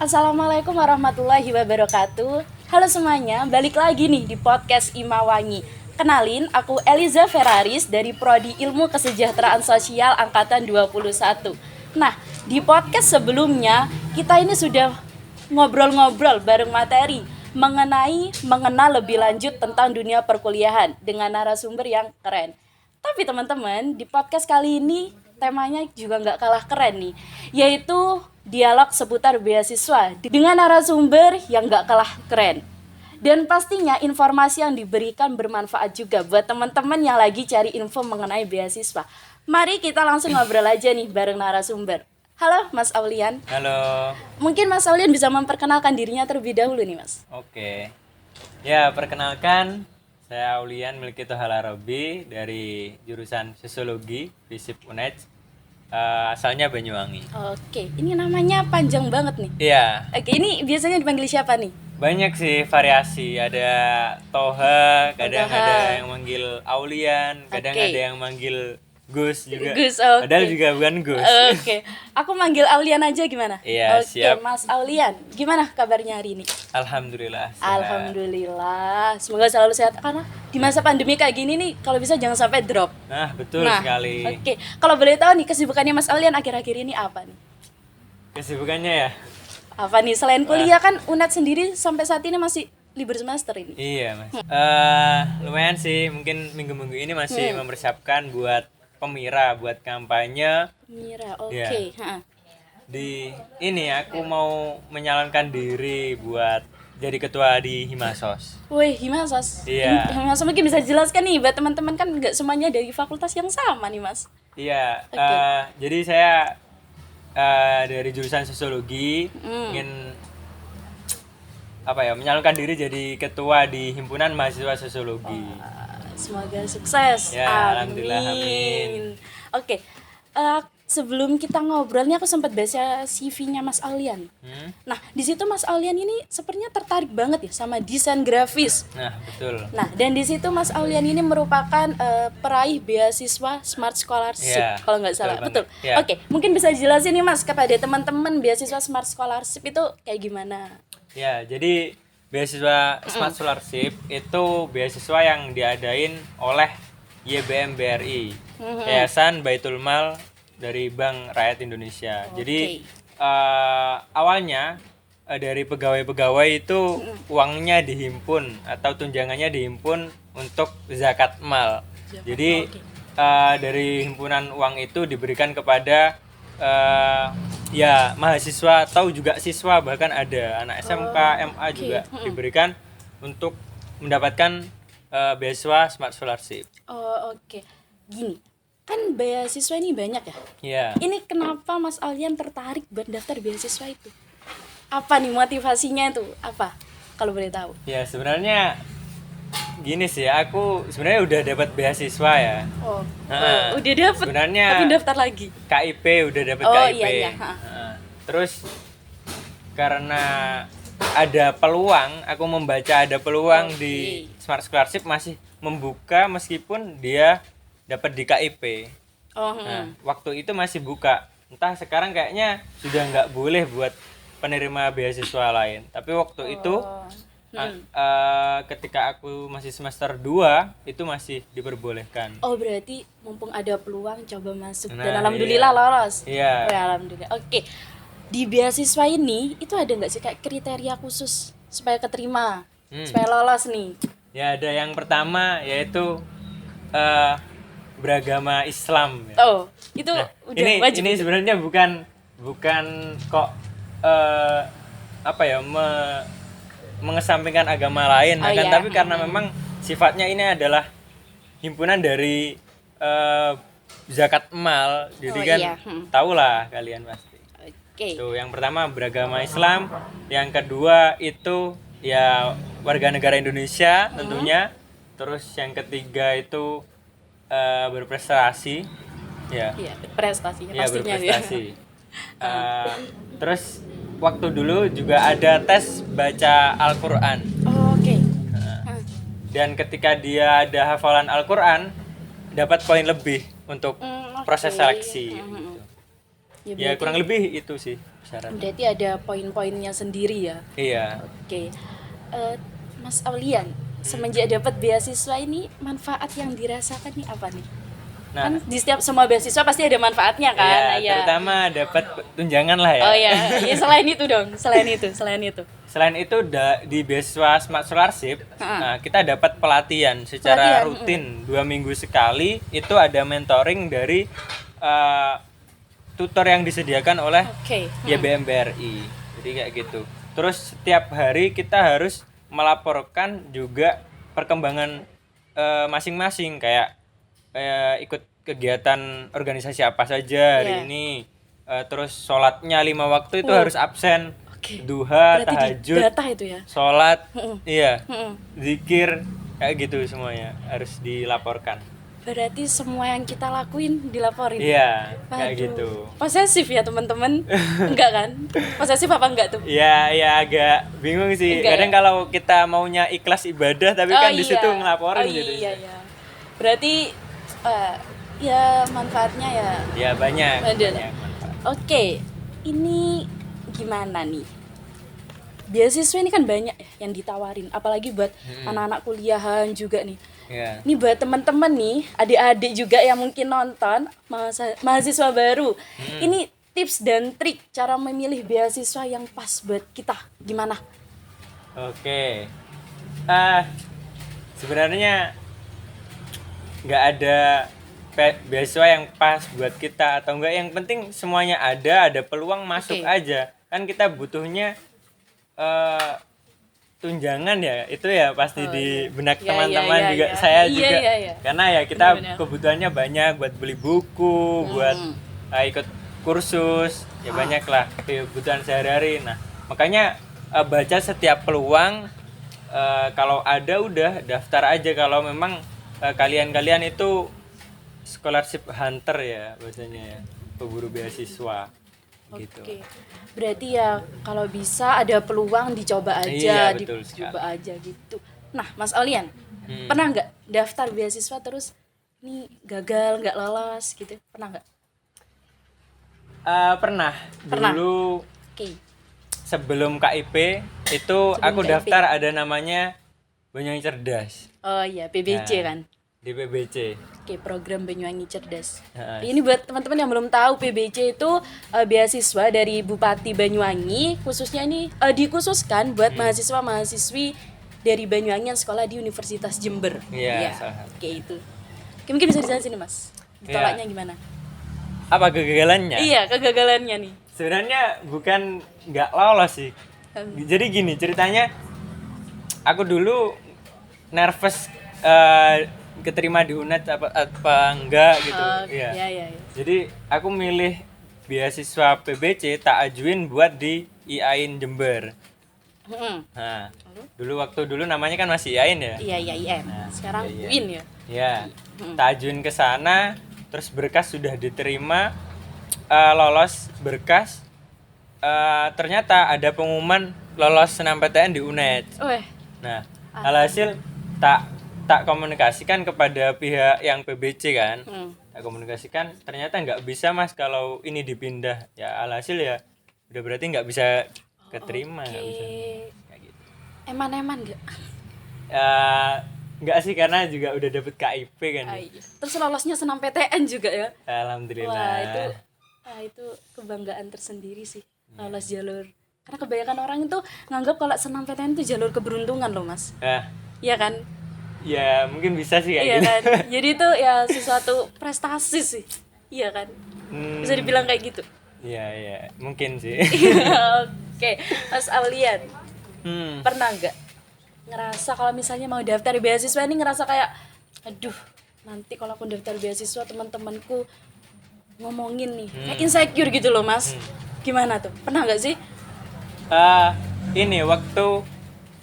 Assalamualaikum warahmatullahi wabarakatuh. Halo semuanya, balik lagi nih di podcast Imawangi. Kenalin, aku Eliza Ferraris dari Prodi Ilmu Kesejahteraan Sosial Angkatan 21. Nah, di podcast sebelumnya kita ini sudah ngobrol-ngobrol bareng materi mengenal lebih lanjut tentang dunia perkuliahan dengan narasumber yang keren. Tapi teman-teman, di podcast kali ini temanya juga nggak kalah keren nih, yaitu dialog seputar beasiswa dengan narasumber yang nggak kalah keren. Dan pastinya informasi yang diberikan bermanfaat juga buat teman-teman yang lagi cari info mengenai beasiswa. Mari kita langsung ngobrol aja nih bareng narasumber. Halo Mas Aulian. Halo. Mungkin Mas Aulian bisa memperkenalkan dirinya terlebih dahulu nih Mas. Oke. Ya, perkenalkan, saya Aulian Milkito Halarobi dari jurusan Sosiologi FISIP UNED. Asalnya Banyuwangi. Oke, ini namanya panjang banget nih. Iya. Oke, ini biasanya dipanggil siapa nih? Banyak sih variasi. Ada Toha, kadang Toha. ada yang manggil Aulian, kadang Oke. ada yang manggil Gus juga. Gus, oke. Padahal juga bukan Gus. Oke, aku manggil Aulian aja gimana? Iya, Oke, siap. Mas Aulian, gimana kabarnya hari ini? Alhamdulillah. sehat. Alhamdulillah, semoga selalu sehat. Karena di masa pandemi kayak gini nih, kalau bisa jangan sampai drop. Nah, betul Nah, sekali. Oke, kalau boleh tahu nih kesibukannya Mas Aulian akhir-akhir ini apa nih? Kesibukannya ya? Apa nih selain kuliah kan UNED sendiri sampai saat ini masih libur semester ini. Iya mas. Lumayan sih, mungkin minggu-minggu ini masih mempersiapkan buat pemira, buat kampanye. Mira, oke. Ya. Ha. Di ini aku mau menyalonkan diri buat jadi ketua di Himasos. Wih, gimana Sos? Iya. Mas mungkin bisa jelaskan nih buat teman-teman kan nggak semuanya dari fakultas yang sama nih Mas. Iya. Oke. Jadi saya dari jurusan sosiologi ingin menyalonkan diri jadi ketua di himpunan mahasiswa sosiologi. Semoga sukses. Ya, alhamdulillah, amin. Oke, sebelum kita ngobrol nih aku sempat baca CV-nya Mas Aulian. Nah, di situ Mas Aulian ini sepertinya tertarik banget ya sama desain grafis. Nah, betul. Nah, dan di situ Mas Aulian ini merupakan peraih beasiswa Smart Scholarship, Iya, kalau nggak salah. betul Betul. banget. Iya. Oke, mungkin bisa jelasin nih Mas kepada teman-teman beasiswa Smart Scholarship itu kayak gimana? Ya, jadi beasiswa Smart Scholarship itu beasiswa yang diadain oleh YBM BRI, Yayasan Baitul Mal dari Bank Rakyat Indonesia. Jadi awalnya dari pegawai-pegawai itu uangnya dihimpun atau tunjangannya dihimpun untuk zakat mal. Jadi dari himpunan uang itu diberikan kepada ya mahasiswa atau juga siswa, bahkan ada anak SMK, MA juga diberikan untuk mendapatkan beasiswa Smart Scholarship. Oh, oke. Gini, kan beasiswa ini banyak ya. Ya. Ini kenapa Mas Aulian tertarik buat daftar beasiswa itu? Apa nih motivasinya itu? Apa? Kalau boleh tahu. Ya, sebenarnya gini sih, aku sebenarnya udah dapat beasiswa ya. Oh, Nah, udah dapet. sebenarnya Tapi daftar lagi. KIP udah dapat Oh, KIP. iya, iya. Nah, terus karena ada peluang, aku membaca ada peluang Oke. di Smart Scholarship masih membuka meskipun dia dapat di KIP. Oh, Nah, waktu itu masih buka. Entah sekarang kayaknya sudah nggak boleh buat penerima beasiswa lain. Tapi waktu itu ketika aku masih semester 2 itu masih diperbolehkan. Oh, berarti mumpung ada peluang coba masuk. Nah, Dan alhamdulillah lolos. Iya. Oh, alhamdulillah. Oke. Di beasiswa ini itu ada nggak sih kayak kriteria khusus supaya keterima, supaya lolos nih? Ya, ada yang pertama yaitu beragama Islam. Ya. Oh, itu Nah, udah ini wajib. ini sebenarnya bukan kok mengesampingkan agama lain, Oh, iya. tapi karena memang sifatnya ini adalah himpunan dari zakat mal, jadi Oh, kan iya. tahulah kalian pasti. Oke. Tuh, yang pertama beragama Islam, yang kedua itu ya warga negara Indonesia tentunya, terus yang ketiga itu berprestasi, ya. Iya, prestasinya Ya, pastinya ya. berprestasi. Terus waktu dulu juga ada tes baca Al-Quran. Oh, oke. Dan ketika dia ada hafalan Al-Quran, dapat poin lebih untuk Oke. proses seleksi. Gitu. Ya berarti- kurang lebih itu sih. syarat. Berarti ada poin-poinnya sendiri ya. Iya. Oke. Mas Aulian, semenjak dapat beasiswa ini manfaat yang dirasakan nih apa nih? Nah, Kan di setiap semua beasiswa pasti ada manfaatnya kan? iya, terutama dapat tunjangan lah ya. Oh ya, selain itu dong, selain itu. Selain itu di beasiswa Smart Scholarship, nah, kita dapat pelatihan secara rutin 2 minggu sekali. Itu ada mentoring dari tutor yang disediakan oleh YBM BRI. Jadi kayak gitu. Terus setiap hari kita harus melaporkan juga perkembangan masing-masing, kayak ikut kegiatan organisasi apa saja hari ini. Terus sholatnya 5 waktu itu harus absen. Duha, tahajud, data itu ya. sholat, iya, zikir, kayak gitu semuanya harus dilaporkan. Berarti semua yang kita lakuin dilaporin. Iya, kayak gitu. Posesif ya teman-teman? Enggak kan? Posesif apa enggak tuh? Ya agak bingung sih. Enggak, kadang kalau kita maunya ikhlas ibadah, tapi kan di situ ngelaporin gitu. Iya. Berarti ya manfaatnya ya. Ya banyak manfaat. Oke, ini gimana nih? Beasiswa ini kan banyak ya yang ditawarin, apalagi buat anak-anak kuliahan juga nih. Ini buat teman-teman nih, adik-adik juga yang mungkin nonton, mahasiswa baru. Ini tips dan trik cara memilih beasiswa yang pas buat kita, gimana? Oke. Sebenarnya nggak ada beasiswa yang pas buat kita atau enggak, yang penting semuanya ada peluang masuk aja. Kan kita butuhnya tunjangan ya, itu ya pasti di benak teman-teman juga, saya juga. Karena ya kita kebutuhannya banyak buat beli buku, buat ikut kursus, ya banyak lah kebutuhan sehari-hari. Nah, makanya baca setiap peluang, kalau ada udah daftar aja. Kalau memang kalian itu scholarship hunter ya bahasanya ya, pemburu beasiswa. Gitu. Berarti ya kalau bisa ada peluang dicoba aja, dicoba aja gitu. Nah, Mas Aulian, pernah nggak daftar beasiswa terus ini gagal, nggak lolos gitu? Pernah nggak? Pernah. Dulu sebelum KIP itu aku KIP. daftar ada namanya Banyuwangi Cerdas. Oh iya, PBC kan? Di PBC. Program Banyuwangi Cerdas. Ini buat teman-teman yang belum tahu, PBC itu beasiswa dari Bupati Banyuwangi, khususnya ini dikhususkan buat mahasiswa-mahasiswi dari Banyuwangi yang sekolah di Universitas Jember. Iya. Itu. Mungkin bisa dijelasin nih, Mas. Ditolaknya gimana? Apa kegagalannya? Iya, kegagalannya nih. Sebenarnya bukan nggak lolos sih. Jadi gini ceritanya, aku dulu nervous keterima di UNED apa enggak gitu. Iya. Jadi aku milih beasiswa PBC, tak ajuin buat di IAIN Jember. Nah, dulu namanya kan masih IAIN ya. Iya, IAIN. Sekarang UIN ya. Iya. Tak ajuin ke sana, terus berkas sudah diterima, lolos berkas. Ternyata ada pengumuman lolos SNMPTN di UNED. Nah, alhasil tak komunikasikan kepada pihak yang PBC kan. Tak komunikasikan, ternyata nggak bisa Mas kalau ini dipindah. Ya alhasil ya udah berarti nggak bisa keterima. Nggak bisa. Kayak gitu. Eman nggak? Nggak sih, karena juga udah dapet KIP kan. Terus lolosnya SNMPTN juga ya? Alhamdulillah. Wah, itu kebanggaan tersendiri sih, lolos jalur. Karena kebanyakan orang itu nganggap kalau SNMPTN itu jalur keberuntungan loh, Mas. Iya kan? Ya mungkin bisa sih kayak gitu. Kan? Jadi itu ya sesuatu prestasi sih. Iya kan? Bisa dibilang kayak gitu. Iya, mungkin sih. Oke, Mas Aulian. Pernah nggak ngerasa kalau misalnya mau daftar beasiswa ini ngerasa kayak aduh, nanti kalau aku daftar beasiswa teman-temanku ngomongin nih, kayak insecure gitu loh, Mas. Gimana tuh? Pernah nggak sih? Ini waktu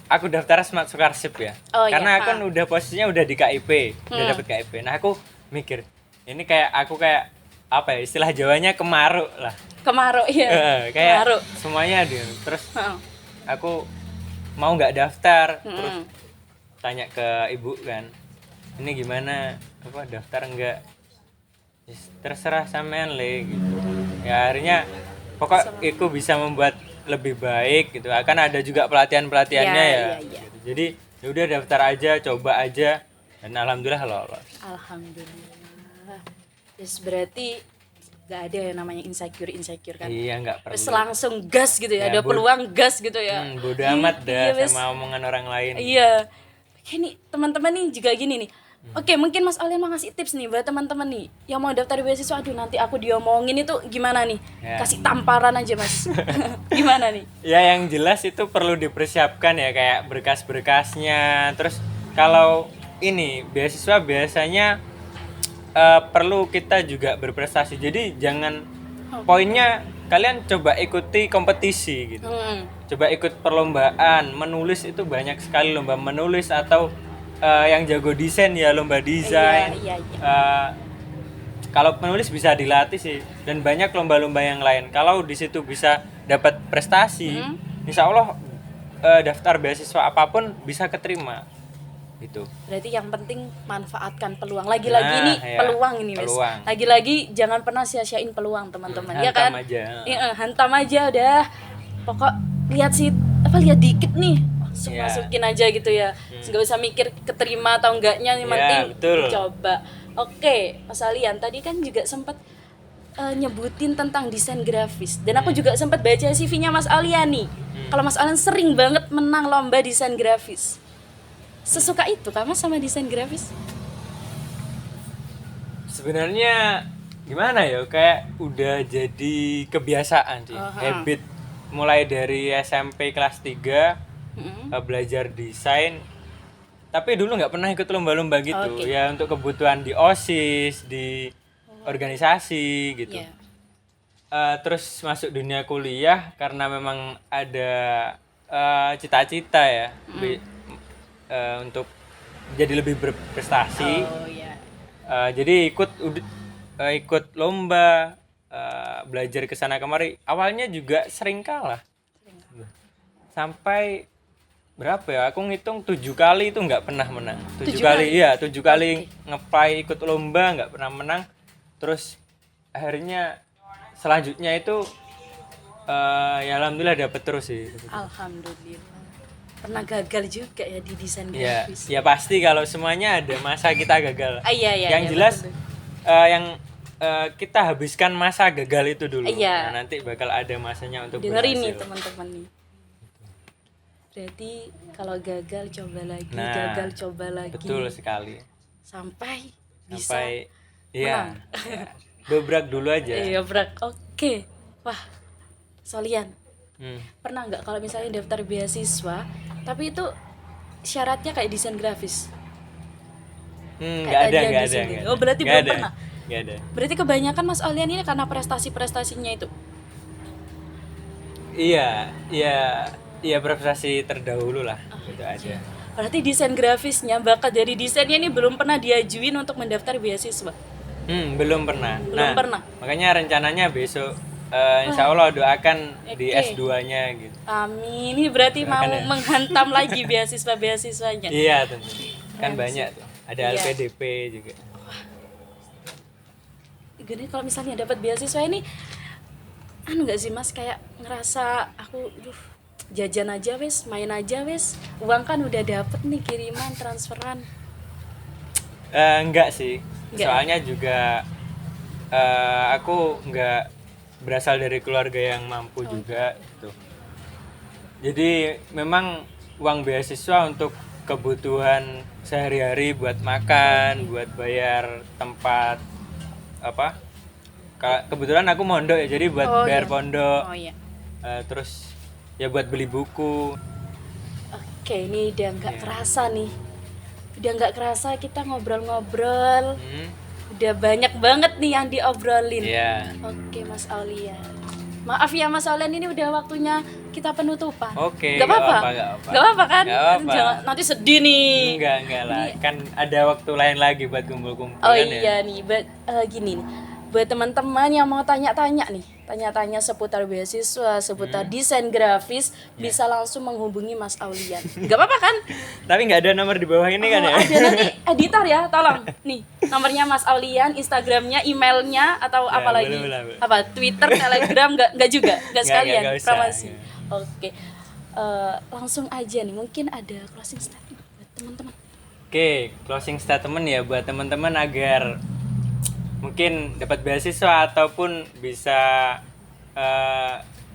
aku daftar Smart Scholarship ya. Karena aku kan udah posisinya udah di KIP, udah dapet KIP. Nah, aku mikir, ini aku kayak apa ya, istilah Jawanya kemaruk lah. Kemaruk ya. Kayak kemaruk. Semuanya ada. Terus aku mau nggak daftar, terus tanya ke ibu kan, ini gimana, apa daftar enggak? Terserah sampean le gitu. Ya akhirnya pokok itu bisa membuat lebih baik gitu. Akan ada juga pelatihannya ya. Iya. Gitu. Jadi ya udah daftar aja, coba aja, dan alhamdulillah lolos. Alhamdulillah. Terus berarti nggak ada yang namanya insecure kan? Iya, nggak perlu. Terus langsung gas gitu ya, Ya, ada peluang gas gitu ya. Bodo amat dah Iya, wes. sama omongan orang lain. Iya. Kayak nih teman-teman nih juga gini nih. Oke, mungkin Mas Alian mau ngasih tips nih buat teman-teman nih yang mau daftar beasiswa. Aduh, nanti aku diomongin itu gimana nih? Ya. Kasih tamparan aja, Mas. Gimana nih? Ya yang jelas itu perlu dipersiapkan ya, kayak berkas-berkasnya. Terus kalau ini beasiswa biasanya perlu kita juga berprestasi. Jadi jangan poinnya kalian coba ikuti kompetisi gitu. Coba ikut perlombaan, menulis itu banyak sekali lomba menulis, atau yang jago desain ya lomba desain. Iya. Kalau penulis bisa dilatih sih, dan banyak lomba-lomba yang lain. Kalau di situ bisa dapat prestasi, insya Allah daftar beasiswa apapun bisa keterima. Gitu. Berarti yang penting manfaatkan peluang. Lagi-lagi nih ya, peluang ini, Mas. peluang. Lagi-lagi jangan pernah sia-siain peluang, teman-teman. Ya Hantam kan? aja. Iya, hantam aja udah. Pokok lihat dikit nih. Langsung Iya. masukin aja gitu ya. Nggak usah mikir keterima atau enggaknya, yang Iya, penting betul. coba. Oke, Mas Alian tadi kan juga sempat nyebutin tentang desain grafis, dan aku juga sempat baca CV-nya Mas Alian nih. Kalau Mas Alian sering banget menang lomba desain grafis. Sesuka itu kan Mas sama desain grafis? Sebenarnya gimana ya, kayak udah jadi kebiasaan sih, habit. Mulai dari SMP kelas 3 belajar desain, tapi dulu nggak pernah ikut lomba-lomba gitu. Ya untuk kebutuhan di OSIS, di organisasi gitu. Iya. Terus masuk dunia kuliah karena memang ada cita-cita ya, untuk jadi lebih berprestasi. Oh iya. Jadi ikut lomba, belajar ke sana kemari. Awalnya juga sering kalah. Sampai berapa ya? Aku ngitung 7 kali itu nggak pernah menang. 7 kali, iya, 7 kali nge-apply ikut lomba nggak pernah menang. Terus akhirnya selanjutnya itu ya alhamdulillah dapet terus sih. Alhamdulillah. Pernah gagal juga ya di desain Ya, grafis. ya pasti kalau semuanya ada masa kita gagal. Iya, Yang jelas yang kita habiskan masa gagal itu dulu. Iya. Nah, nanti bakal ada masanya untuk dengerin nih berhasil. teman-teman nih. Berarti kalau gagal coba lagi, Nah, gagal coba lagi. Betul sekali. Sampai bisa Sampai iya. Dobrak dulu aja. Iya, Brak. Oke. Wah, Solian. Hmm. Pernah nggak kalau misalnya daftar beasiswa, tapi itu syaratnya kayak desain grafis? Nggak ada. Oh, berarti Nggak belum ada. pernah. Nggak ada. Berarti kebanyakan Mas Olian ini karena prestasi-prestasinya itu. Iya prestasi terdahulu lah, gitu aja. Berarti desain grafisnya, bakat dari desainnya ini belum pernah diajuin untuk mendaftar beasiswa. Belum pernah. Belum pernah. Makanya rencananya besok insya Allah doakan di Oke. S2-nya gitu. Amin. Ini berarti mau menghantam lagi beasiswa-beasiswanya. Iya tentu. Kan Keren banyak tuh. Ada Iya. LPDP juga. Gini kalau misalnya dapat beasiswa ini, nggak sih Mas, kayak ngerasa aku jajan aja wes, main aja wes, uang kan udah dapet nih, kiriman, transferan. Enggak sih. Enggak. Soalnya juga aku enggak berasal dari keluarga yang mampu juga gitu. Jadi memang uang beasiswa untuk kebutuhan sehari-hari, buat makan, buat bayar tempat apa? Kebetulan aku mondok ya, jadi buat bayar pondok. Oh iya. Terus ya buat beli buku. Oke, ini udah nggak kerasa nih. Udah nggak kerasa kita ngobrol-ngobrol. Udah banyak banget nih yang diobrolin. Iya. Oke, Mas Aulian. Maaf ya Mas Aulian, ini udah waktunya kita penutupan. Oke, Gak apa-apa. nggak Gak apa-apa kan? Nggak apa-apa. Jangan nanti sedih nih. Enggak lah. Kan ada waktu lain lagi buat kumpul-kumpul Oh kan ya. iya nih, gini nih. buat teman-teman yang mau tanya-tanya nih, tanya-tanya seputar beasiswa, seputar desain grafis, bisa langsung menghubungi Mas Aulian. Gak apa-apa kan? Tapi nggak ada nomor di bawah ini kan ya? Ada nanti editor ya, tolong. Nih, nomornya Mas Aulian, Instagramnya, emailnya, atau Ya, apa lagi? boleh. Apa, Twitter, Telegram, nggak juga? Nggak sekalian, nggak usah, promosi. ya. Oke. Langsung aja nih, mungkin ada closing statement buat teman-teman. Oke, closing statement ya buat teman-teman agar mungkin dapat beasiswa ataupun bisa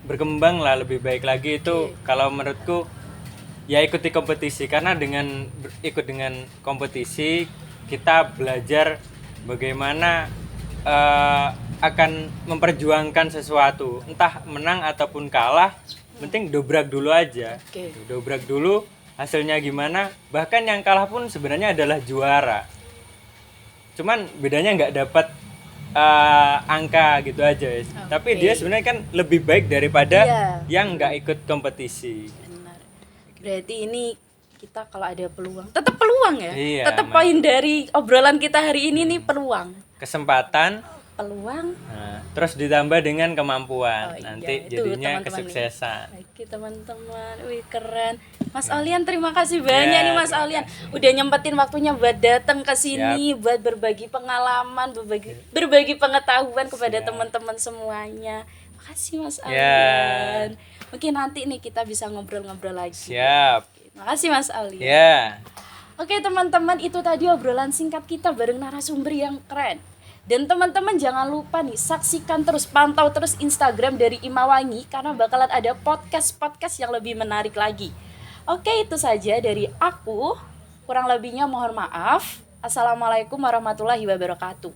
berkembang lah lebih baik lagi itu kalau menurutku ya ikuti kompetisi, karena dengan ikut dengan kompetisi kita belajar bagaimana akan memperjuangkan sesuatu, entah menang ataupun kalah, penting dobrak dulu aja. Oke. Dobrak dulu, hasilnya gimana, bahkan yang kalah pun sebenarnya adalah juara, cuman bedanya nggak dapat angka gitu aja ya. Tapi dia sebenarnya kan lebih baik daripada yang nggak ikut kompetisi. Benar. Berarti ini kita kalau ada peluang, tetap peluang ya. Iya, Tetap poin dari obrolan kita hari ini nih peluang. Kesempatan, Peluang. nah, terus ditambah dengan kemampuan, nanti itu jadinya teman-teman kesuksesan. Oke teman-teman, wih keren. Mas Aulian terima kasih banyak nih Mas Aulian. Udah nyempetin waktunya buat datang ke sini, buat berbagi pengalaman, berbagi pengetahuan kepada teman-teman semuanya. Makasih Mas Aulian. Mungkin nanti nih kita bisa ngobrol-ngobrol lagi. Siap. Makasih Mas Aulian. Ya. Oke teman-teman, itu tadi obrolan singkat kita bareng narasumber yang keren. Dan teman-teman jangan lupa nih, saksikan terus, pantau terus Instagram dari Imawangi karena bakalan ada podcast-podcast yang lebih menarik lagi. Oke, itu saja dari aku. Kurang lebihnya mohon maaf. Assalamualaikum warahmatullahi wabarakatuh.